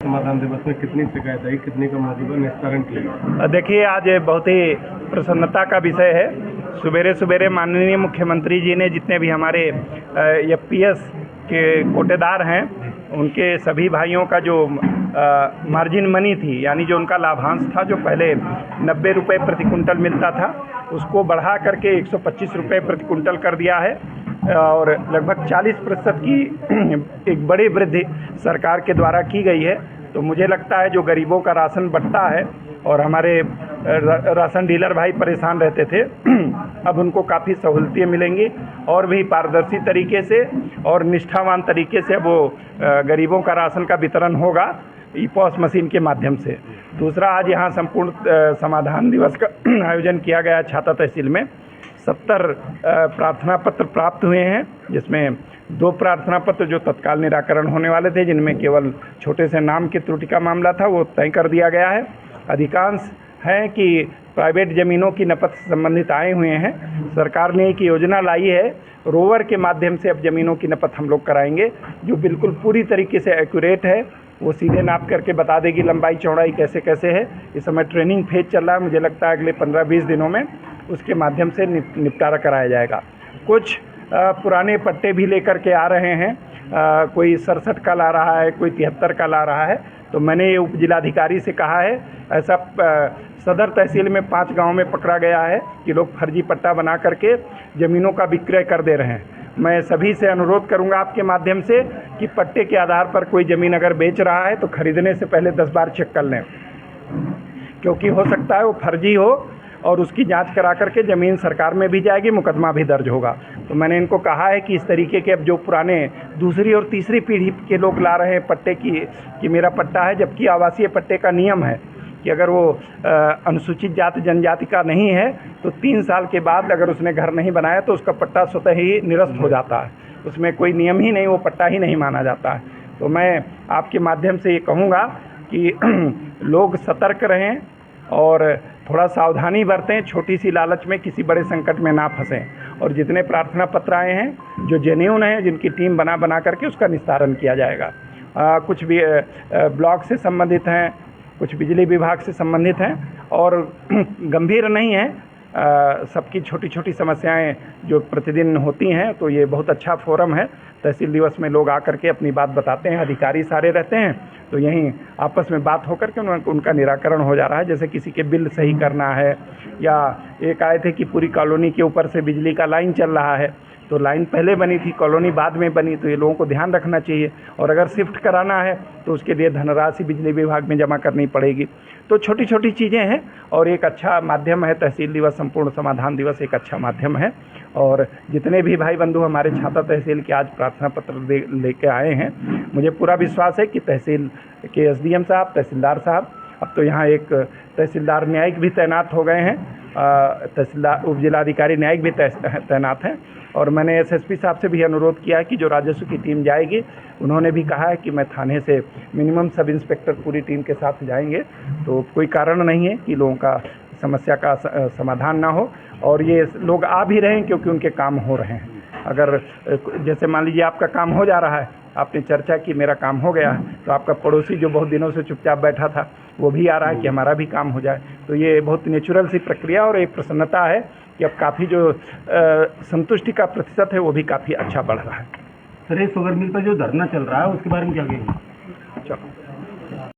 समाधान दिवस में कितनी शिकायत आई, कितनी का मौजूदा निस्तारण किया? देखिए, आज बहुत ही प्रसन्नता का विषय है। सवेरे सवेरे माननीय मुख्यमंत्री जी ने जितने भी हमारे एफपीएस के कोटेदार हैं उनके सभी भाइयों का जो मार्जिन मनी थी, यानी जो उनका लाभांश था, जो पहले 90 रुपये प्रति कुंटल मिलता था, उसको बढ़ा करके 125 रुपये प्रति कुंटल कर दिया है और लगभग 40% की एक बड़ी वृद्धि सरकार के द्वारा की गई है। तो मुझे लगता है जो गरीबों का राशन बंटता है और हमारे राशन डीलर भाई परेशान रहते थे, अब उनको काफ़ी सहूलतें मिलेंगी और भी पारदर्शी तरीके से और निष्ठावान तरीके से वो गरीबों का राशन का वितरण होगा ई-पॉस मशीन के माध्यम से। दूसरा, आज यहाँ संपूर्ण समाधान दिवस का आयोजन किया गया छाता तहसील में। 70 प्रार्थना पत्र प्राप्त हुए हैं, जिसमें 2 प्रार्थना पत्र जो तत्काल निराकरण होने वाले थे, जिनमें केवल छोटे से नाम की त्रुटि का मामला था, वो तय कर दिया गया है। अधिकांश हैं कि प्राइवेट ज़मीनों की नपत से संबंधित आए हुए हैं। सरकार ने एक योजना लाई है, रोवर के माध्यम से अब ज़मीनों की नपत हम लोग कराएंगे, जो बिल्कुल पूरी तरीके से एक्यूरेट है। वो सीधे नाप करके बता देगी लंबाई चौड़ाई कैसे कैसे है। इस समय ट्रेनिंग फेज चल रहा है, मुझे लगता है अगले 15-20 दिनों में उसके माध्यम से निपटारा कराया जाएगा। कुछ पुराने पट्टे भी लेकर के आ रहे हैं, कोई 67 का ला रहा है, कोई 73 का ला रहा है। तो मैंने ये उप जिलाधिकारी से कहा है, ऐसा सदर तहसील में 5 गांव में पकड़ा गया है कि लोग फर्जी पट्टा बना करके ज़मीनों का विक्रय कर दे रहे हैं। मैं सभी से अनुरोध करूंगा आपके माध्यम से कि पट्टे के आधार पर कोई ज़मीन अगर बेच रहा है तो खरीदने से पहले 10 बार चेक कर लें, क्योंकि हो सकता है वो फर्जी हो और उसकी जांच करा करके ज़मीन सरकार में भी जाएगी, मुकदमा भी दर्ज होगा। तो मैंने इनको कहा है कि इस तरीके के अब जो पुराने दूसरी और तीसरी पीढ़ी के लोग ला रहे हैं पट्टे कि मेरा पट्टा है, जबकि आवासीय पट्टे का नियम है कि अगर वो अनुसूचित जाति जनजाति का नहीं है तो 3 साल के बाद अगर उसने घर नहीं बनाया तो उसका पट्टा स्वतः ही निरस्त हो जाता है, उसमें कोई नियम ही नहीं, वो पट्टा ही नहीं माना जाता है। तो मैं आपके माध्यम से ये कहूँगा कि लोग सतर्क रहें और थोड़ा सावधानी बरतें, छोटी सी लालच में किसी बड़े संकट में ना फंसें। और जितने प्रार्थना पत्र आए हैं जो जेन्युइन हैं, जिनकी टीम बना करके उसका निस्तारण किया जाएगा। कुछ भी ब्लॉक से संबंधित हैं, कुछ बिजली विभाग से संबंधित हैं और गंभीर नहीं हैं, सबकी छोटी छोटी समस्याएं जो प्रतिदिन होती हैं। तो ये बहुत अच्छा फोरम है, तहसील दिवस में लोग आकर के अपनी बात बताते हैं, अधिकारी सारे रहते हैं, तो यहीं आपस में बात होकर के उनका निराकरण हो जा रहा है। जैसे किसी के बिल सही करना है, या एक आए थे कि पूरी कॉलोनी के ऊपर से बिजली का लाइन चल रहा है, तो लाइन पहले बनी थी, कॉलोनी बाद में बनी, तो ये लोगों को ध्यान रखना चाहिए। और अगर शिफ्ट कराना है तो उसके लिए धनराशि बिजली विभाग में जमा करनी पड़ेगी। तो छोटी छोटी चीज़ें हैं और एक अच्छा माध्यम है तहसील दिवस, संपूर्ण समाधान दिवस एक अच्छा माध्यम है। और जितने भी भाई बंधु हमारे छाता तहसील के आज प्रार्थना पत्र लेके आए हैं, मुझे पूरा विश्वास है कि तहसील के एसडीएम साहब, तहसीलदार साहब, अब तो यहाँ एक तहसीलदार न्यायिक भी तैनात हो गए हैं, तहसीलदार उप जिलाधिकारी न्यायिक भी तैनात हैं। और मैंने एसएसपी साहब से भी अनुरोध किया है कि जो राजस्व की टीम जाएगी, उन्होंने भी कहा है कि मैं थाने से मिनिमम सब इंस्पेक्टर पूरी टीम के साथ जाएंगे। तो कोई कारण नहीं है कि लोगों का समस्या का समाधान ना हो, और ये लोग आ भी रहे हैं क्योंकि उनके काम हो रहे हैं। अगर जैसे मान लीजिए आपका काम हो जा रहा है, आपने चर्चा की मेरा काम हो गया है, तो आपका पड़ोसी जो बहुत दिनों से चुपचाप बैठा था वो भी आ रहा है कि हमारा भी काम हो जाए। तो ये बहुत नेचुरल सी प्रक्रिया और एक प्रसन्नता है कि अब काफ़ी जो संतुष्टि का प्रतिशत है वो भी काफ़ी अच्छा बढ़ रहा है। सर, ये शुगर मिल पर जो धरना चल रहा है उसके बारे में क्या कहेंगे? चलो।